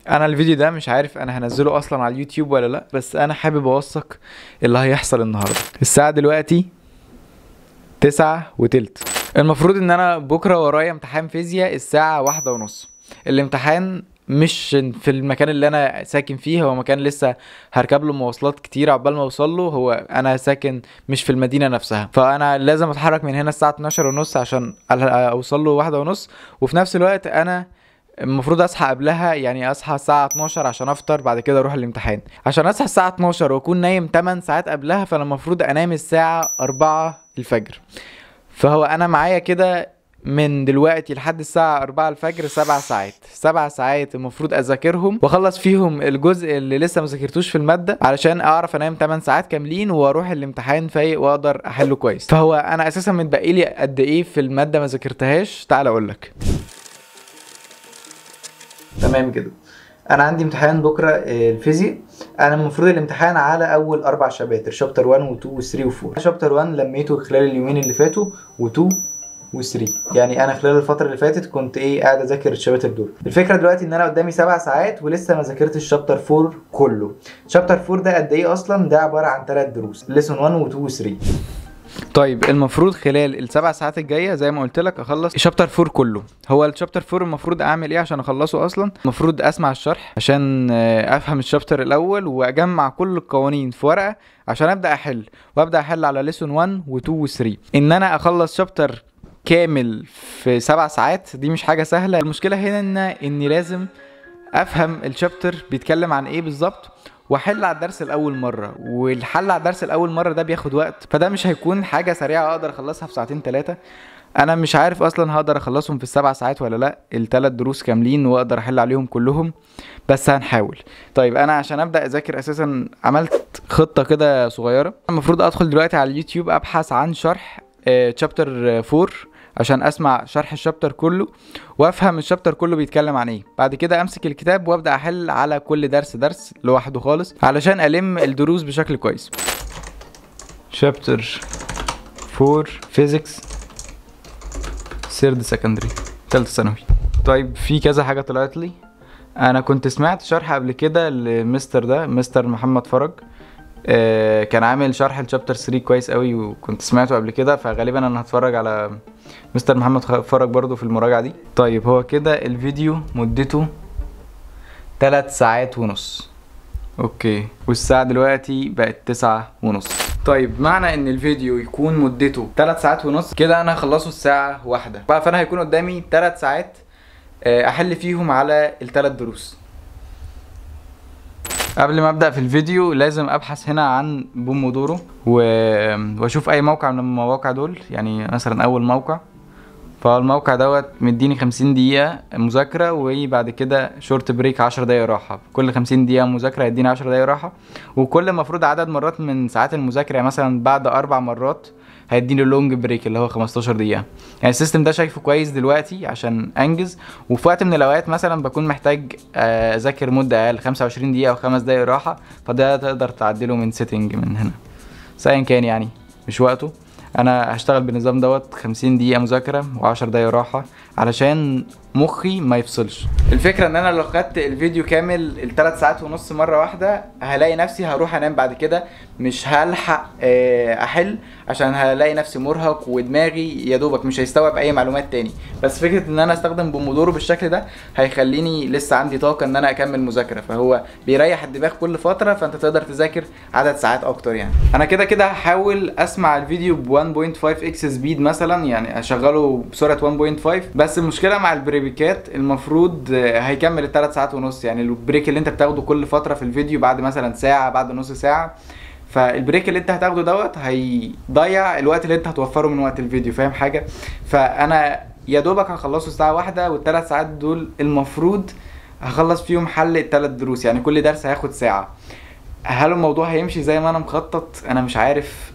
انا الفيديو ده مش عارف انا هنزله اصلا على اليوتيوب ولا لا، بس انا حابب اوثق اللي هيحصل النهارده. الساعه دلوقتي 9:03. المفروض ان انا بكره ورايا امتحان فيزياء الساعه 1:30. الامتحان مش في المكان اللي انا ساكن فيه، هو مكان لسه هركب له مواصلات كتير عقبال ما اوصل له. هو انا ساكن مش في المدينه نفسها، فانا لازم اتحرك من هنا الساعه 12:30 عشان اوصل له 1:30. وفي نفس الوقت انا المفروض اصحى قبلها، يعني اصحى الساعه 12 عشان افطر، بعد كده اروح الامتحان. عشان اصحى الساعه 12 واكون نايم 8 ساعات قبلها، فانا المفروض انام الساعه 4 الفجر. فهو انا معايا كده من دلوقتي لحد الساعة 4 الفجر 7 ساعات. 7 ساعات المفروض اذاكرهم واخلص فيهم الجزء اللي لسه مذاكرتوش في المادة، علشان اعرف انام 8 ساعات كاملين واروح الامتحان فايق واقدر احله كويس. فهو انا اساسا متبقي لي قد ايه في المادة ما ذاكرتهاش؟ تعال اقولك. تمام كده، انا عندي امتحان بكره الفيزياء. انا المفروض الامتحان على اول 4 شباتر، شابتر 1 و2 و3 و4. شابتر 1 لميته خلال اليومين اللي فاتوا، و2 و3. يعني انا خلال الفتره اللي فاتت كنت قاعد اذاكر الشباتر دول. الفكره دلوقتي ان انا قدامي 7 ساعات ولسه ما ذاكرتش الشابتر 4 كله. شابتر 4 ده قد ايه اصلا؟ ده عباره عن 3 دروس، ليسون 1 و2 و3. طيب المفروض خلال السبع ساعات الجايه زي ما قلت لك اخلص الشابتر 4 كله. هو الشابتر 4 المفروض اعمل ايه عشان اخلصه اصلا؟ المفروض اسمع الشرح عشان افهم الشابتر الاول، واجمع كل القوانين في ورقه عشان ابدا احل، وابدا احل على ليسون 1 و2 و3. ان انا اخلص شابتر كامل في 7 ساعات دي مش حاجه سهله. المشكله هنا اني لازم افهم الشابتر بيتكلم عن ايه بالظبط، واحل على الدرس الاول مره، والحل على الدرس الاول مره ده بياخد وقت، فده مش هيكون حاجه سريعه اقدر اخلصها في ساعتين 3. انا مش عارف اصلا هقدر اخلصهم في ال7 ساعات ولا لا، ال3 دروس كاملين واقدر احل عليهم كلهم، بس هنحاول. طيب انا عشان ابدا اذاكر اساسا عملت خطه كده صغيره. المفروض ادخل دلوقتي على اليوتيوب ابحث عن شرح شابتر 4 عشان اسمع شرح الشابتر كله وافهم الشابتر كله بيتكلم عن ايه. بعد كده امسك الكتاب وابدا احل على كل درس لوحده خالص علشان الم الدروس بشكل كويس. شابتر 4 فيزيكس سيرد سكندري ثالثه ثانوي. طيب في كذا حاجه طلعت لي. انا كنت سمعت شرح قبل كده لمستر ده، مستر محمد فرج. كان عامل شرح الشابتر 3 كويس قوي وكنت سمعته قبل كده، فغالبا انا هتفرج على مستر محمد فرج برضو في المراجعة دي. طيب هو كده الفيديو مدته 3 ساعات ونص. اوكي، والساعة دلوقتي بقت 9:30. طيب معنى ان الفيديو يكون مدته 3 ساعات ونص كده انا هخلصه الساعة 1 بقى، فانا هيكون قدامي 3 ساعات احل فيهم على ال3 دروس. قبل ما ابدا في الفيديو لازم ابحث هنا عن بومودورو واشوف اي موقع من المواقع دول. يعني مثلا اول موقع، فالموقع دوت مديني 50 دقيقة مذاكرة وبعد كده شورت بريك 10 دقايق راحة. كل 50 دقيقة مذاكرة هيديني 10 دقايق راحة، وكل مفروض عدد مرات من ساعات المذاكرة، يعني مثلا بعد 4 مرات هيديني لونج بريك اللي هو 15 دقيقة. يعني السيستم ده شايفه كويس دلوقتي عشان انجز، وفي وقت من الاوقات مثلا بكون محتاج اذاكر مدة اقل 25 دقيقة او 5 دقايق راحة، فده تقدر تعدله من سيتنج من هنا. بس ايا كان يعني مش وقته. انا هشتغل بالنظام دوت 50 دقيقة مذاكرة و10 دقايق راحة علشان مخي ما يفصلش. الفكرة ان انا لو خدت الفيديو كامل ال3 ساعات ونص مرة واحدة هلاقي نفسي هروح انام بعد كده، مش هلحق احل عشان هلاقي نفسي مرهق ودماغي يا دوبك مش هيستوعب اي معلومات تاني. بس فكرة ان انا استخدم بومودورو بالشكل ده هيخليني لسه عندي طاقة ان انا اكمل مذاكرة، فهو بيريح الدماغ كل فترة فانت تقدر تذاكر عدد ساعات اكتر. يعني انا كده هحاول اسمع الفيديو ب 1.5 اكس سبيد مثلا، يعني اشغله بسرعة 1.5. بس المشكلة مع البريكات المفروض هيكمل ال3 ساعات ونص. يعني البريك اللي انت بتاخده كل فترة في الفيديو بعد مثلا ساعة بعد نص ساعة، فالبريك اللي انت هتاخده دوت هيضيع الوقت اللي انت هتوفره من وقت الفيديو. فاهم حاجة؟ فانا يا دوبك هخلصه الساعة 1، وال3 ساعات دول المفروض هخلص فيهم حل ال3 دروس، يعني كل درس هياخد ساعة. هل الموضوع هيمشي زي ما انا مخطط؟ انا مش عارف.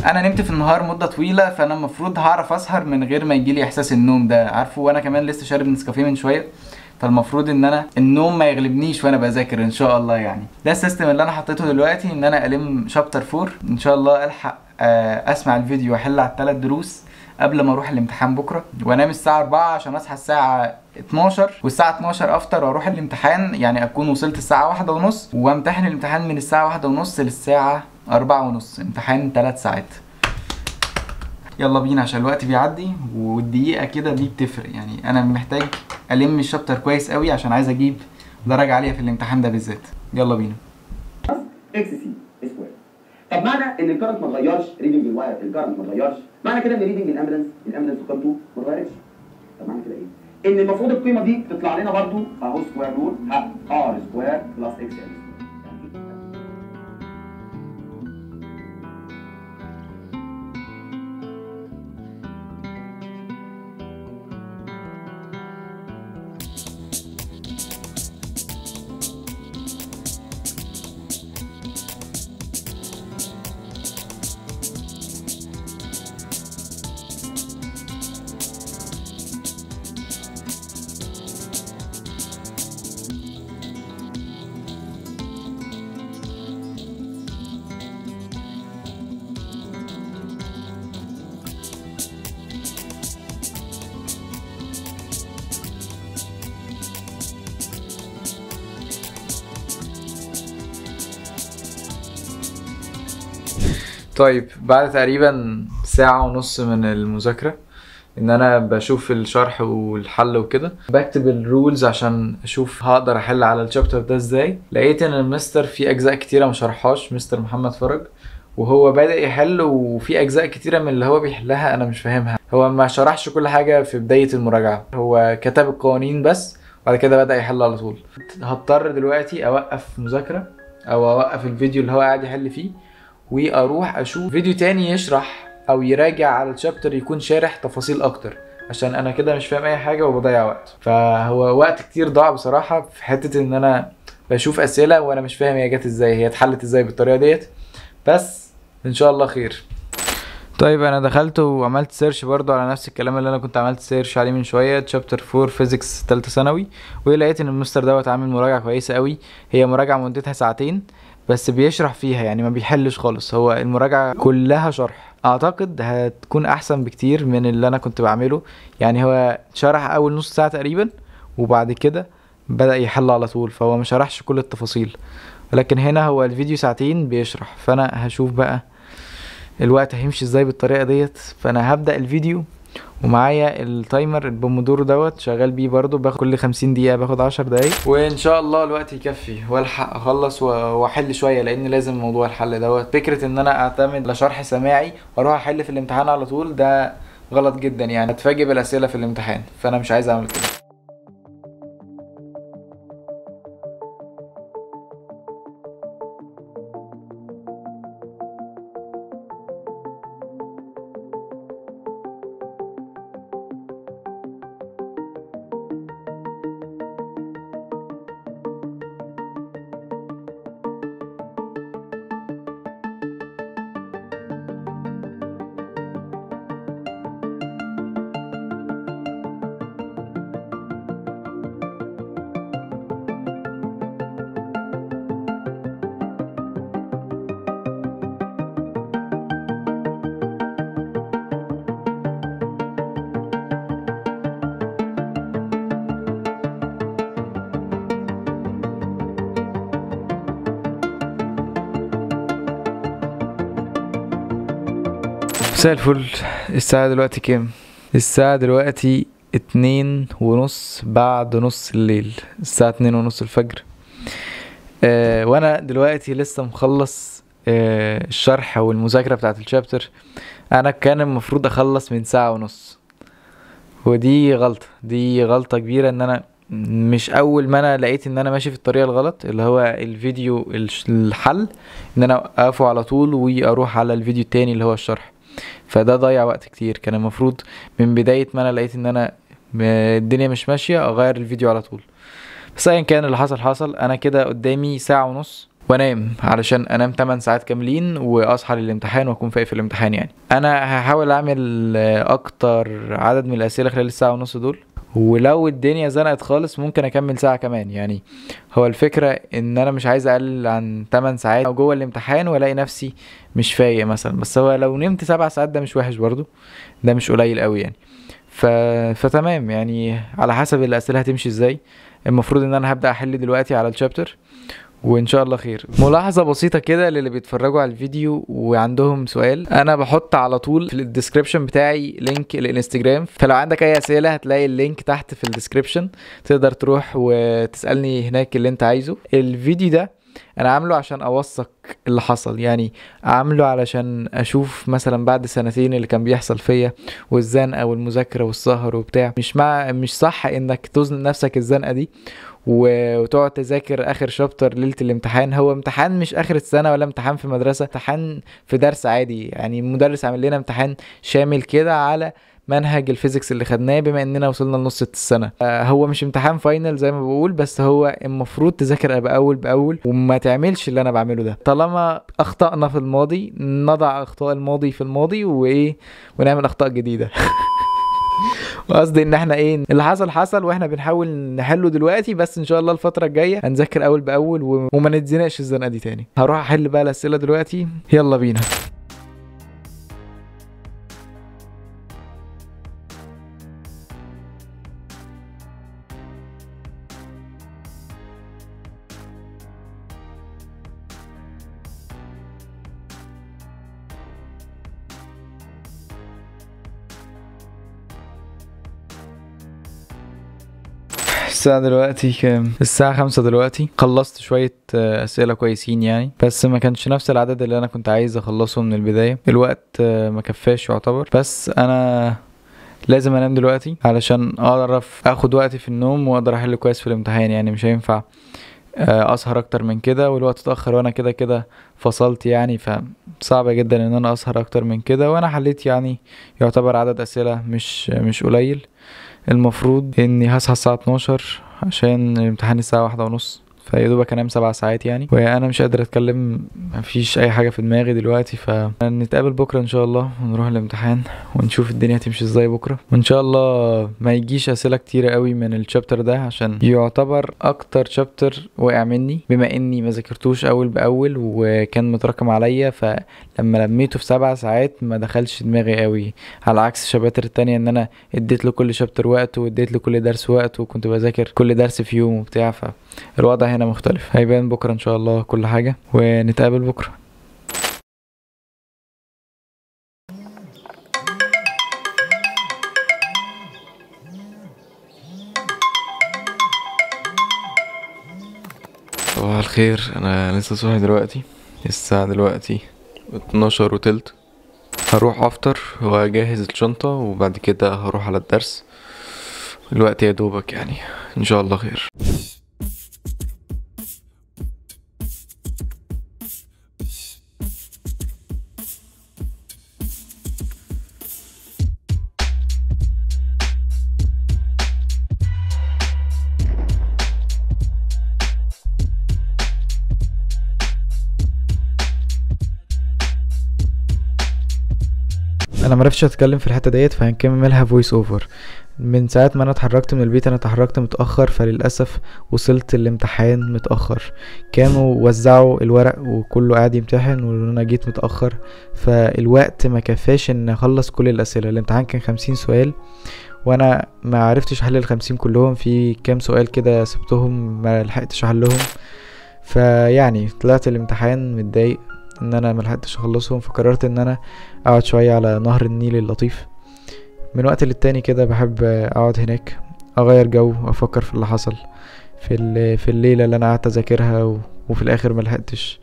انا نمت في النهار مده طويله، فانا المفروض هعرف اسهر من غير ما يجيلي احساس النوم ده، عارفه؟ وانا كمان لسه شارب نسكافيه من شويه، فالمفروض ان انا النوم ما يغلبنيش وانا بذاكر ان شاء الله. يعني ده السيستم اللي انا حطيته دلوقتي، ان انا الم شابتر 4 ان شاء الله الحق اسمع الفيديو واحل على ال3 دروس قبل ما اروح الامتحان بكره، وانام الساعه 4 عشان اصحى الساعه 12، والساعه 12 افطر واروح الامتحان، يعني اكون وصلت الساعه 1:30 وامتحن الامتحان من الساعه 1:30 للساعه 4:30. امتحان 3 ساعات. يلا بينا عشان الوقت بيعدي، والدقيقه كده دي بتفرق. يعني انا محتاج الم الشابتر كويس قوي عشان عايز اجيب درجه عاليه في الامتحان ده بالذات. يلا بينا. اكس سي سكوير. طب معنى ان الكرنت ما اتغيرش، ريدنج الواير الكرنت ما اتغيرش، معنى كده ان ريدنج الامبيدنس قيمته ما اتغيرتش. طب معنى كده ايه؟ ان المفروض القيمه دي تطلع لنا برضو اهو سكوير رول ار سكوير بلس اكس ال. طيب بعد تقريبا ساعة ونص من المذاكرة ان انا بشوف الشرح والحل وكده، بكتب الرولز عشان اشوف هقدر احل على الشابتر ده ازاي. لقيت ان المستر في اجزاء كتيرة ما شرحهاش، مستر محمد فرج، وهو بادئ يحل، وفي اجزاء كتيرة من اللي هو بيحلها انا مش فاهمها. هو ما شرحش كل حاجة في بداية المراجعة، هو كتب القوانين بس وبعد كده بدأ يحل على طول. هضطر دلوقتي اوقف مذاكرة او اوقف الفيديو اللي هو قاعد يحل فيه، واروح اشوف فيديو تاني يشرح او يراجع على الشابتر يكون شارح تفاصيل اكتر، عشان انا كده مش فاهم اي حاجه وبضيع وقت. فهو وقت كتير ضاع بصراحه في حته ان انا بشوف اسئله وانا مش فاهم هي جت ازاي، هي اتحلت ازاي بالطريقه ديت. بس ان شاء الله خير. طيب انا دخلت وعملت سيرش برضو على نفس الكلام اللي انا كنت عملت سيرش عليه من شويه، شابتر 4 فيزيكس ثالثه ثانوي، ولقيت ان المستر دوت عامل مراجعه كويسه قوي. هي مراجعه مدتها ساعتين بس بيشرح فيها، يعني ما بيحلش خالص، هو المراجعه كلها شرح. اعتقد هتكون احسن بكتير من اللي انا كنت بعمله. يعني هو شرح اول نص ساعه تقريبا وبعد كده بدأ يحل على طول، فهو ما شرحش كل التفاصيل. ولكن هنا هو الفيديو ساعتين بيشرح، فانا هشوف بقى الوقت هيمشي ازاي بالطريقه ديت. فانا هبدأ الفيديو ومعايا التايمر البومودورو دوت شغال بيه برضو، باخد كل 50 دقيقة باخد 10 دقايق، وان شاء الله الوقت يكفي والحق اخلص واحل شوية، لان لازم موضوع الحل دوت. فكرة ان انا اعتمد على شرح سماعي واروح احل في الامتحان على طول ده غلط جدا، يعني هتفاجئ بالاسئلة في الامتحان، فانا مش عايز اعمل كده. مساء الفل. الساعة دلوقتي كام؟ الساعة دلوقتي 2:30 بعد نص الليل، الساعة 2:30 الفجر. وانا دلوقتي لسه مخلص الشرح والمذاكرة بتاعت الشابتر. انا كان المفروض اخلص من 1:30، ودي غلطة، دي غلطة كبيرة. ان انا مش اول ما انا لقيت ان انا ماشي في الطريقة الغلط اللي هو الفيديو الحل، ان انا اوقفه على طول واروح على الفيديو التاني اللي هو الشرح، فده ضيع وقت كتير. كان المفروض من بداية ما انا لقيت ان انا الدنيا مش ماشية اغير الفيديو على طول. بس ايا كان اللي حصل، انا كده قدامي 1:30 ساعة وانام، علشان انام 8 ساعات كاملين واصحى للامتحان واكون فايق في الامتحان. يعني انا هحاول اعمل اكتر عدد من الاسئلة خلال 1:30 دول، ولو الدنيا زنقت خالص ممكن اكمل ساعة كمان يعني. هو الفكرة ان انا مش عايز اقلل عن 8 ساعات او جوه الامتحان والاقي نفسي مش فايق مثلا. بس هو لو نمت 7 ساعات ده مش وحش برضو، ده مش قليل قوي يعني. ف... فتمام يعني، على حسب الاسئله هتمشي ازاي. المفروض ان انا هبدا احل دلوقتي على الشابتر وان شاء الله خير. ملاحظة بسيطة كده للي بيتفرجوا على الفيديو وعندهم سؤال، انا بحط على طول في الديسكريبشن بتاعي لينك الانستجرام، فلو عندك اي اسئلة هتلاقي اللينك تحت في الديسكريبشن، تقدر تروح وتسألني هناك اللي انت عايزه. الفيديو ده انا عامله عشان اوثق اللي حصل يعني، عامله علشان اشوف مثلا بعد سنتين اللي كان بيحصل فيا والزنقة والمذاكرة والسهر وبتاع. مش صح انك تزنق نفسك الزنقة دي وتقعد تذاكر اخر شابتر ليله الامتحان. هو امتحان مش اخر السنه ولا امتحان في مدرسه، امتحان في درس عادي يعني. المدرس عامل لنا امتحان شامل كده على منهج الفيزيكس اللي خدناه بما اننا وصلنا لنص السنه. هو مش امتحان فاينل زي ما بقول، بس هو المفروض تذاكر باول باول وما تعملش اللي انا بعمله ده. طالما اخطأنا في الماضي نضع اخطاء الماضي في الماضي وايه، ونعمل اخطاء جديده. وقصدي ان احنا ايه، اللي حصل حصل واحنا بنحاول نحله دلوقتي، بس ان شاء الله الفتره الجايه هنذاكر اول باول وما نتزنقش الزنقه دي تاني. هروح احل بقى الاسئله دلوقتي، يلا بينا. الساعة دلوقتي كام؟ الساعة 5 دلوقتي. خلصت شوية أسئلة كويسين يعني، بس ما كانش نفس العدد اللي أنا كنت عايز أخلصه من البداية. الوقت ما كفاش يعتبر، بس أنا لازم أنام دلوقتي علشان أعرف أخد وقتي في النوم وأقدر أحل كويس في الامتحان يعني. مش هينفع أسهر أكتر من كده والوقت اتأخر وأنا كده كده فصلت يعني. فصعب جدا إن أنا أسهر أكتر من كده، وأنا حليت يعني يعتبر عدد أسئلة مش قليل. المفروض اني هصحى الساعة 12 عشان الامتحان الساعة 1:30، فيدوبك انام 7 ساعات يعني. وانا مش قادر اتكلم، مفيش اي حاجة في دماغي دلوقتي. فنتقابل بكرة ان شاء الله ونروح الامتحان ونشوف الدنيا هتمشي ازاي بكرة. وان شاء الله ما يجيش اسئلة كتيرة قوي من الشابتر ده، عشان يعتبر اكتر شابتر وقع مني بما اني ما ذاكرتوش اول باول وكان متراكم عليا. فلما لميته في 7 ساعات ما دخلش دماغي قوي، على عكس الشباتر التانية ان انا اديت له كل شابتر وقته واديت له كل درس وقته وكنت بذاكر كل درس في يوم وبتاع. فالوضع هنا مختلف. هيبان بكرة ان شاء الله كل حاجة، ونتقابل بكرة. صباح الخير، انا لسه صاحي دلوقتي. الساعة دلوقتي 12:15. هروح افطر واجهز الشنطة وبعد كده هروح على الدرس. الوقت يا دوبك يعني، ان شاء الله خير. انا معرفتش اتكلم في الحته ديت، فهنكملها فويس اوفر. من ساعه ما انا اتحركت من البيت، انا اتحركت متاخر، فللاسف وصلت الامتحان متاخر. كانوا وزعوا الورق وكله قاعد يمتحن وانا جيت متاخر، فالوقت ما كفاش ان اخلص كل الاسئله. الامتحان كان 50 سؤال وانا ما عرفتش احل ال50 كلهم. في كام سؤال كده سبتهم ما لحقتش احلهم، فيعني طلعت الامتحان متضايق ان انا ملحقتش اخلصهم. فقررت ان انا اقعد شوية على نهر النيل اللطيف. من وقت للتاني كده بحب اقعد هناك اغير جو وافكر في اللي حصل في الليلة اللي انا قعدت اذاكرها وفي الاخر ملحقتش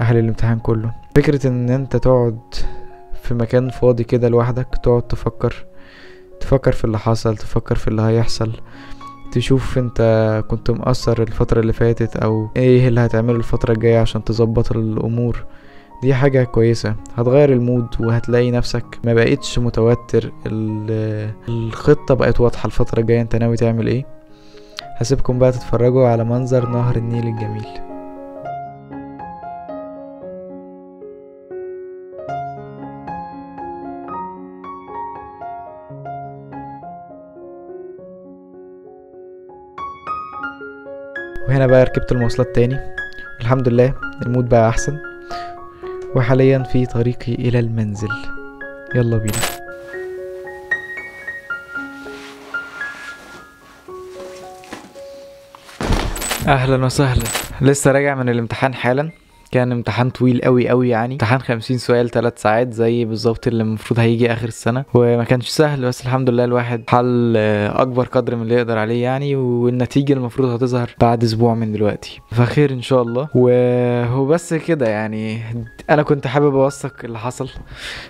احل الامتحان كله. فكرة ان انت تقعد في مكان فاضي كده لوحدك، تقعد تفكر في اللي حصل، تفكر في اللي هيحصل، تشوف انت كنت مقصر الفترة اللي فاتت او ايه اللي هتعمله الفترة الجاية عشان تظبط الامور. دي حاجة كويسة، هتغير المود وهتلاقي نفسك ما بقيتش متوتر. الخطة بقت واضحة الفترة الجاية انت ناوي تعمل ايه. هسيبكم بقى تتفرجوا على منظر نهر النيل الجميل. وهنا بقى ركبت المواصلات تاني، الحمد لله المود بقى احسن، وحاليا في طريقي الى المنزل. يلا بينا. اهلا وسهلا. لسه راجع من الامتحان حالا، كان امتحان طويل قوي يعني، امتحان 50 سؤال 3 ساعات زي بالظبط اللي المفروض هيجي اخر السنه، وما كانش سهل، بس الحمد لله الواحد حل اكبر قدر من اللي يقدر عليه يعني، والنتيجه المفروض هتظهر بعد اسبوع من دلوقتي، فخير ان شاء الله. وهو بس كده يعني، انا كنت حابب اوثق اللي حصل،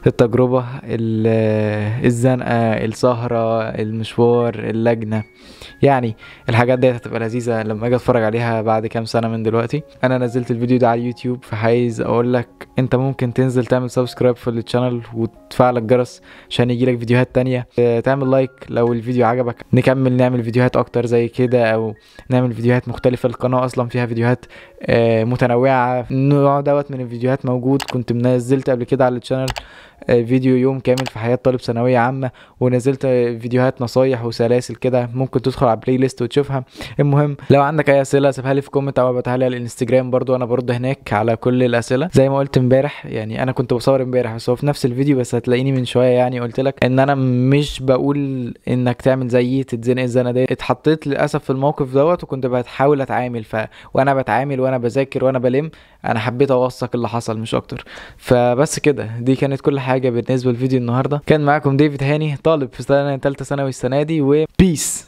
التجربه، الزنقه، السهره، المشوار، اللجنه، يعني الحاجات دي هتبقى لذيذه لما اجي اتفرج عليها بعد كام سنه من دلوقتي. انا نزلت الفيديو ده على اليوتيوب، فعايز اقول لك انت ممكن تنزل تعمل سبسكرايب في الشانل وتفعل الجرس عشان يجيلك فيديوهات تانية، تعمل لايك لو الفيديو عجبك، نكمل نعمل فيديوهات اكتر زي كده، او نعمل فيديوهات مختلفه. القناه اصلا فيها فيديوهات متنوعه، النوع دوت من الفيديوهات موجود. كنت منزلت قبل كده على الشانل فيديو يوم كامل في حياة طالب ثانوية عامة، ونزلت فيديوهات نصايح وسلاسل كده، ممكن تدخل على بلاي ليست وتشوفها. المهم لو عندك اي اسئلة سيبها لي في كومنت او ابعتها لي على الانستجرام، برضو انا برد هناك على كل الاسئلة. زي ما قلت امبارح يعني، انا كنت بصور امبارح بس هو في نفس الفيديو، بس هتلاقيني من شوية يعني قلت لك ان انا مش بقول انك تعمل زيي تتزنق الزنقة دي، اتحطيت للاسف في الموقف دوت، وكنت بحاول اتعامل، وانا بتعامل وانا بذاكر وانا بلم، انا حبيت اوثق اللي حصل مش اكتر. فبس كده، دي كانت كل حاجة بالنسبة للفيديو النهاردة. كان معاكم ديفيد هاني، طالب في سنة تالتة ثانوي السنة دي، وبيس.